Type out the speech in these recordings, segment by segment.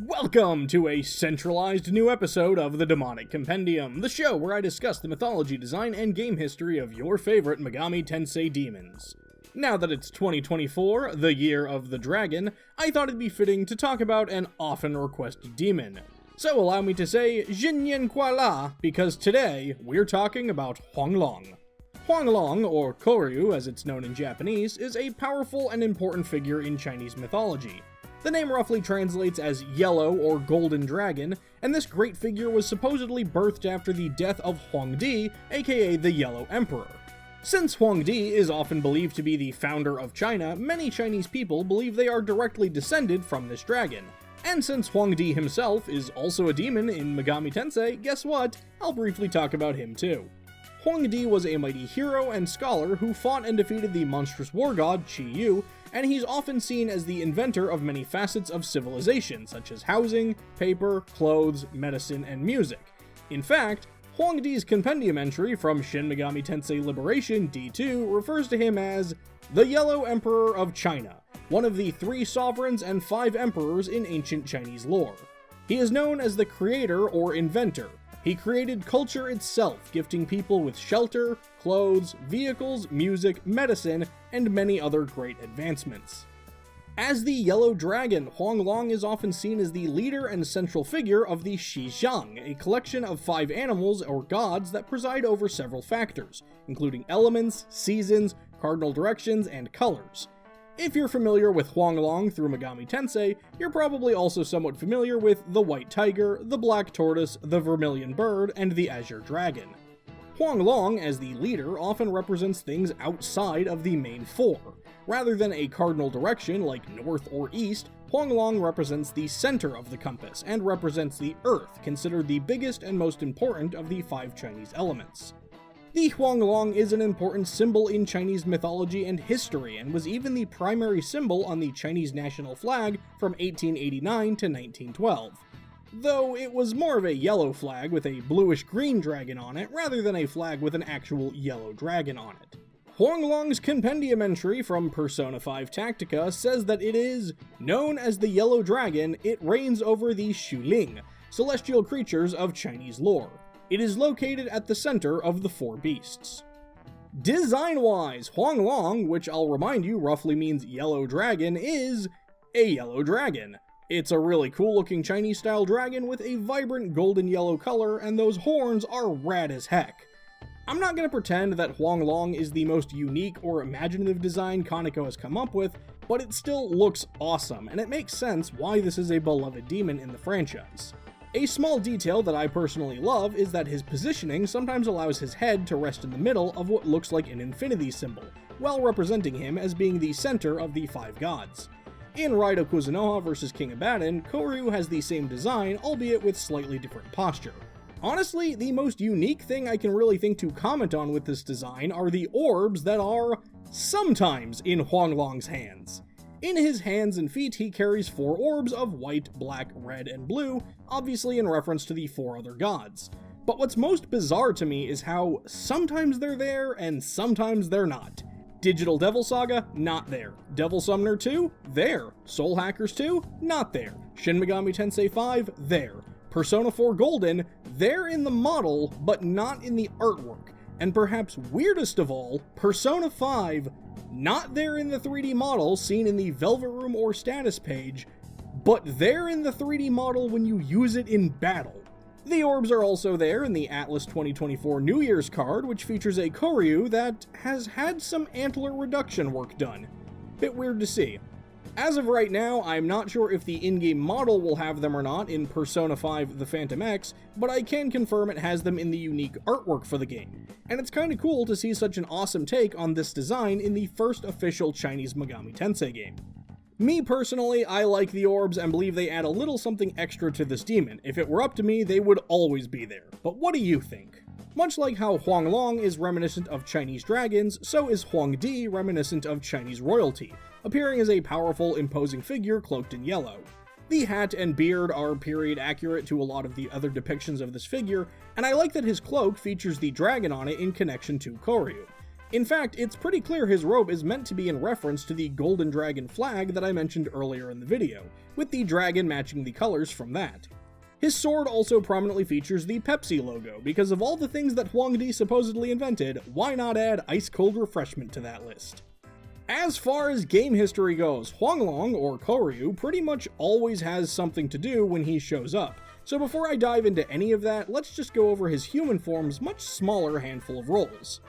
Welcome to a centralized new episode of the Demonic Compendium, the show where I discuss the mythology, design, and game history of your favorite Megami Tensei demons. Now that it's 2024, the year of the dragon, I thought it'd be fitting to talk about an often requested demon. So allow me to say Jinyan Kuala, because today we're talking about Huang Long. Huang Long, or Kohryu as it's known in Japanese, is a powerful and important figure in Chinese mythology. The name roughly translates as yellow or golden dragon, and this great figure was supposedly birthed after the death of Huang Di, aka the Yellow Emperor. Since Huang Di is often believed to be the founder of China, many Chinese people believe they are directly descended from this dragon. And since Huang Di himself is also a demon in Megami Tensei, guess what? I'll briefly talk about him too. Huang Di was a mighty hero and scholar who fought and defeated the monstrous war god Qi Yu, and he's often seen as the inventor of many facets of civilization, such as housing, paper, clothes, medicine, and music. In fact, Huang Di's compendium entry from Shin Megami Tensei Liberation D2 refers to him as the Yellow Emperor of China, one of the 3 sovereigns and 5 emperors in ancient Chinese lore. He is known as the creator or inventor. He created culture itself, gifting people with shelter, clothes, vehicles, music, medicine, and many other great advancements. As the Yellow Dragon, Huang Long is often seen as the leader and central figure of the Shijiang, a collection of 5 animals or gods that preside over several factors, including elements, seasons, cardinal directions, and colors. If you're familiar with Huang Long through Megami Tensei, you're probably also somewhat familiar with the White Tiger, the Black Tortoise, the Vermilion Bird, and the Azure Dragon. Huang Long, as the leader, often represents things outside of the main 4. Rather than a cardinal direction like north or east, Huang Long represents the center of the compass and represents the Earth, considered the biggest and most important of the 5 Chinese elements. The Huang Long is an important symbol in Chinese mythology and history, and was even the primary symbol on the Chinese national flag from 1889 to 1912. Though it was more of a yellow flag with a bluish-green dragon on it, rather than a flag with an actual yellow dragon on it. Huang Long's compendium entry from Persona 5 Tactica says that it is known as the Yellow Dragon. It reigns over the Shuling, celestial creatures of Chinese lore. It is located at the center of the 4 beasts. Design-wise, Huang Long, which I'll remind you roughly means yellow dragon, is a yellow dragon. It's a really cool-looking Chinese-style dragon with a vibrant golden yellow color, and those horns are rad as heck. I'm not going to pretend that Huang Long is the most unique or imaginative design Kaneko has come up with, but it still looks awesome, and it makes sense why this is a beloved demon in the franchise. A small detail that I personally love is that his positioning sometimes allows his head to rest in the middle of what looks like an infinity symbol, while representing him as being the center of the 5 gods. In Raido Kuzunoha vs King Abaddon, Kohryu has the same design, albeit with slightly different posture. Honestly, the most unique thing I can really think to comment on with this design are the orbs that are sometimes in Huang Long's hands. In his hands and feet, he carries 4 orbs of white, black, red, and blue, obviously in reference to the 4 other gods. But what's most bizarre to me is how sometimes they're there and sometimes they're not. Digital Devil Saga, not there. Devil Summoner 2, there. Soul Hackers 2, not there. Shin Megami Tensei 5, there. Persona 4 Golden, there in the model, but not in the artwork. And perhaps weirdest of all, Persona 5, not there in the 3D model seen in the Velvet Room or status page, but there in the 3D model when you use it in battle. The orbs are also there in the Atlus 2024 New Year's card, which features a Kohryu that has had some antler reduction work done. Bit weird to see. As of right now, I'm not sure if the in-game model will have them or not in Persona 5 The Phantom X, but I can confirm it has them in the unique artwork for the game. And it's kinda cool to see such an awesome take on this design in the first official Chinese Megami Tensei game. Me personally, I like the orbs and believe they add a little something extra to this demon. If it were up to me, they would always be there. But what do you think? Much like how Huang Long is reminiscent of Chinese dragons, so is Huang Di reminiscent of Chinese royalty, appearing as a powerful, imposing figure cloaked in yellow. The hat and beard are period accurate to a lot of the other depictions of this figure, and I like that his cloak features the dragon on it in connection to Kohryu. In fact, it's pretty clear his robe is meant to be in reference to the golden dragon flag that I mentioned earlier in the video, with the dragon matching the colors from that. His sword also prominently features the Pepsi logo, because of all the things that Huang Di supposedly invented, why not add ice-cold refreshment to that list? As far as game history goes, Huang Long, or Kohryu, pretty much always has something to do when he shows up, so before I dive into any of that, let's just go over his human form's much smaller handful of roles.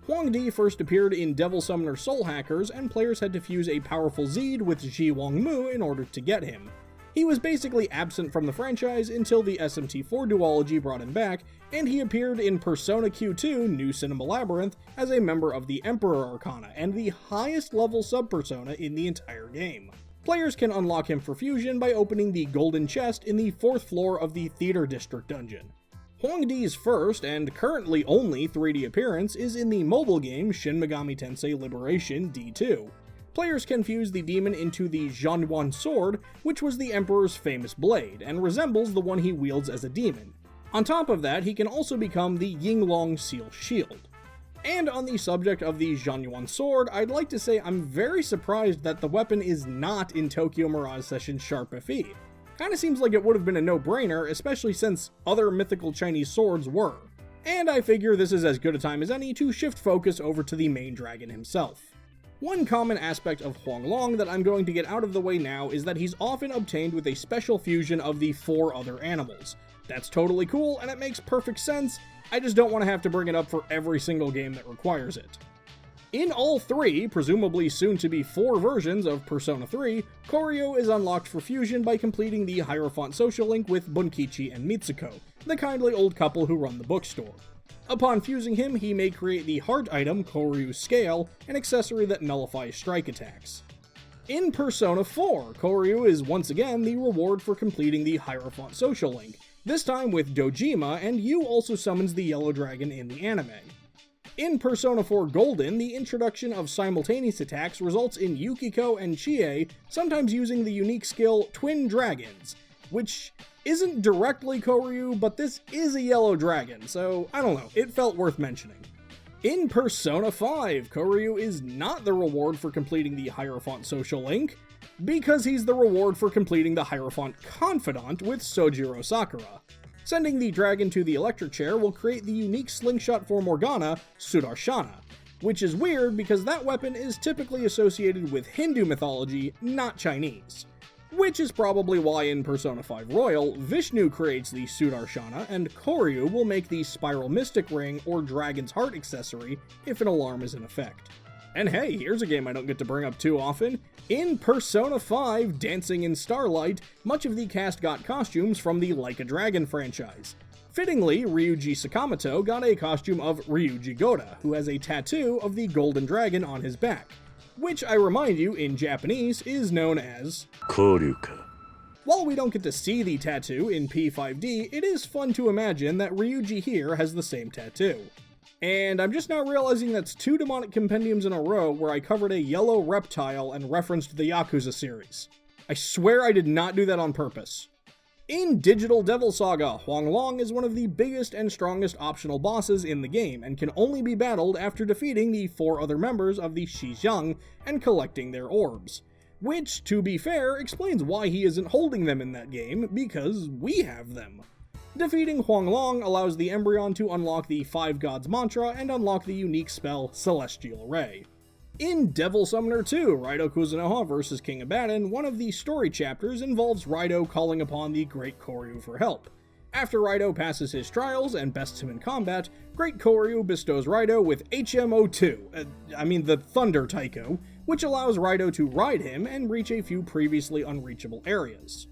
Huang Di first appeared in Devil Summoner Soul Hackers, and players had to fuse a powerful Zed with Ji Wong Mu in order to get him. He was basically absent from the franchise until the SMT4 duology brought him back, and he appeared in Persona Q2 New Cinema Labyrinth as a member of the Emperor Arcana, and the highest level sub-persona in the entire game. Players can unlock him for fusion by opening the golden chest in the 4th floor of the Theater District dungeon. Huang Di's first, and currently only, 3D appearance is in the mobile game Shin Megami Tensei Liberation D2. Players can fuse the demon into the Zhanyuan sword, which was the Emperor's famous blade, and resembles the one he wields as a demon. On top of that, he can also become the Yinglong Seal Shield. And on the subject of the Zhanyuan sword, I'd like to say I'm very surprised that the weapon is not in Tokyo Mirage Session Sharp FE. Kinda seems like it would have been a no-brainer, especially since other mythical Chinese swords were. And I figure this is as good a time as any to shift focus over to the main dragon himself. One common aspect of Huang Long that I'm going to get out of the way now is that he's often obtained with a special fusion of the 4 other animals. That's totally cool, and it makes perfect sense, I just don't want to have to bring it up for every single game that requires it. In all 3, presumably soon to be 4 versions of Persona 3, Kohryu is unlocked for fusion by completing the Hierophant social link with Bunkichi and Mitsuko, the kindly old couple who run the bookstore. Upon fusing him, he may create the heart item Kohryu's Scale, an accessory that nullifies strike attacks. In Persona 4, Kohryu is once again the reward for completing the Hierophant social link, this time with Dojima, and Yu also summons the Yellow Dragon in the anime. In Persona 4 Golden, the introduction of simultaneous attacks results in Yukiko and Chie sometimes using the unique skill Twin Dragons, which isn't directly Kohryu, but this is a yellow dragon, so I don't know, it felt worth mentioning. In Persona 5, Kohryu is not the reward for completing the Hierophant social link, because he's the reward for completing the Hierophant Confidant with Sojiro Sakura. Sending the dragon to the electric chair will create the unique slingshot for Morgana, Sudarshana, which is weird because that weapon is typically associated with Hindu mythology, not Chinese. Which is probably why in Persona 5 Royal, Vishnu creates the Sudarshana, and Kohryu will make the Spiral Mystic Ring or Dragon's Heart accessory if an alarm is in effect. And hey, here's a game I don't get to bring up too often. In Persona 5 Dancing in Starlight, much of the cast got costumes from the Like a Dragon franchise. Fittingly, Ryuji Sakamoto got a costume of Ryuji Goda, who has a tattoo of the Golden Dragon on his back, which I remind you in Japanese is known as Kohryu. While we don't get to see the tattoo in P5D, it is fun to imagine that Ryuji here has the same tattoo. And I'm just now realizing that's 2 Demonic Compendiums in a row where I covered a yellow reptile and referenced the Yakuza series. I swear I did not do that on purpose. In Digital Devil Saga, Huang Long is one of the biggest and strongest optional bosses in the game, and can only be battled after defeating the 4 other members of the Shijiang and collecting their orbs. Which, to be fair, explains why he isn't holding them in that game, because we have them. Defeating Huang Long allows the Embryon to unlock the 5 Gods mantra and unlock the unique spell Celestial Ray. In Devil Summoner 2, Raido Kuzunoha vs. King Abaddon, one of the story chapters involves Raido calling upon the Great Kohryu for help. After Raido passes his trials and bests him in combat, Great Kohryu bestows Raido with HMO2, the Thunder Taiko, which allows Raido to ride him and reach a few previously unreachable areas.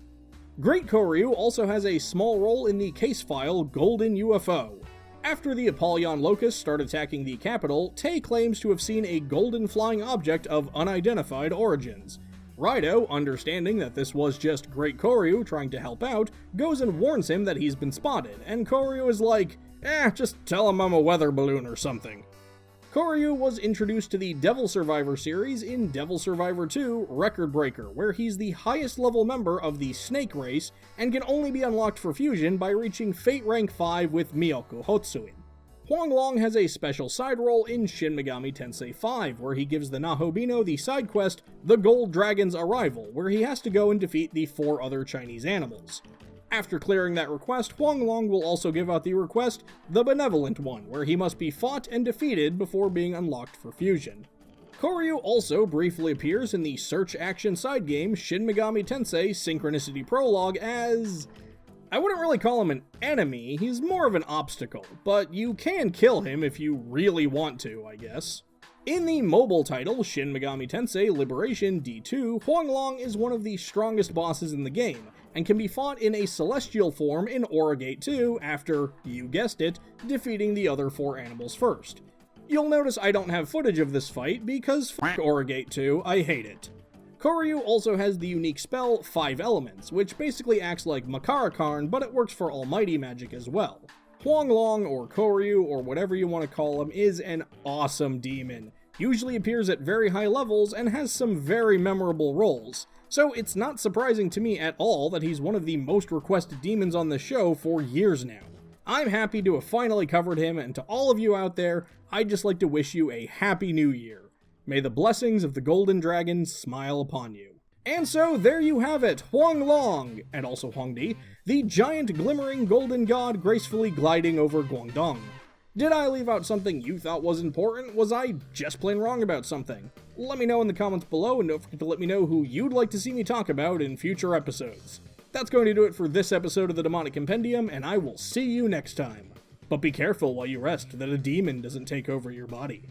Great Kohryu also has a small role in the case file Golden UFO. After the Apollyon locusts start attacking the capital, Tay claims to have seen a golden flying object of unidentified origins. Raido, understanding that this was just Great Kohryu trying to help out, goes and warns him that he's been spotted, and Kohryu is like, just tell him I'm a weather balloon or something. Kohryu was introduced to the Devil Survivor series in Devil Survivor 2 Record Breaker, where he's the highest level member of the Snake race and can only be unlocked for fusion by reaching Fate Rank 5 with Miyoko Hotsuin. Huang Long has a special side role in Shin Megami Tensei 5, where he gives the Nahobino the side quest, The Gold Dragon's Arrival, where he has to go and defeat the 4 other Chinese animals. After clearing that request, Huang Long will also give out the request, The Benevolent One, where he must be fought and defeated before being unlocked for fusion. Kohryu also briefly appears in the search action side game Shin Megami Tensei Synchronicity Prologue as... I wouldn't really call him an enemy, he's more of an obstacle, but you can kill him if you really want to, I guess. In the mobile title, Shin Megami Tensei Liberation D2, Huang Long is one of the strongest bosses in the game, and can be fought in a celestial form in Aura Gate 2 after, you guessed it, defeating the other 4 animals first. You'll notice I don't have footage of this fight because f*** Aura Gate 2, I hate it. Kohryu also has the unique spell 5 Elements, which basically acts like Makarakarn, but it works for almighty magic as well. Huang Long, or Kohryu, or whatever you want to call him, is an awesome demon. Usually appears at very high levels and has some very memorable roles, so it's not surprising to me at all that he's one of the most requested demons on the show for years now. I'm happy to have finally covered him, and to all of you out there, I'd just like to wish you a happy new year. May the blessings of the Golden Dragon smile upon you. And so, there you have it, Huang Long, and also Huangdi, the giant glimmering golden god gracefully gliding over Guangdong. Did I leave out something you thought was important? Was I just plain wrong about something? Let me know in the comments below, and don't forget to let me know who you'd like to see me talk about in future episodes. That's going to do it for this episode of the Demonic Compendium, and I will see you next time. But be careful while you rest that a demon doesn't take over your body.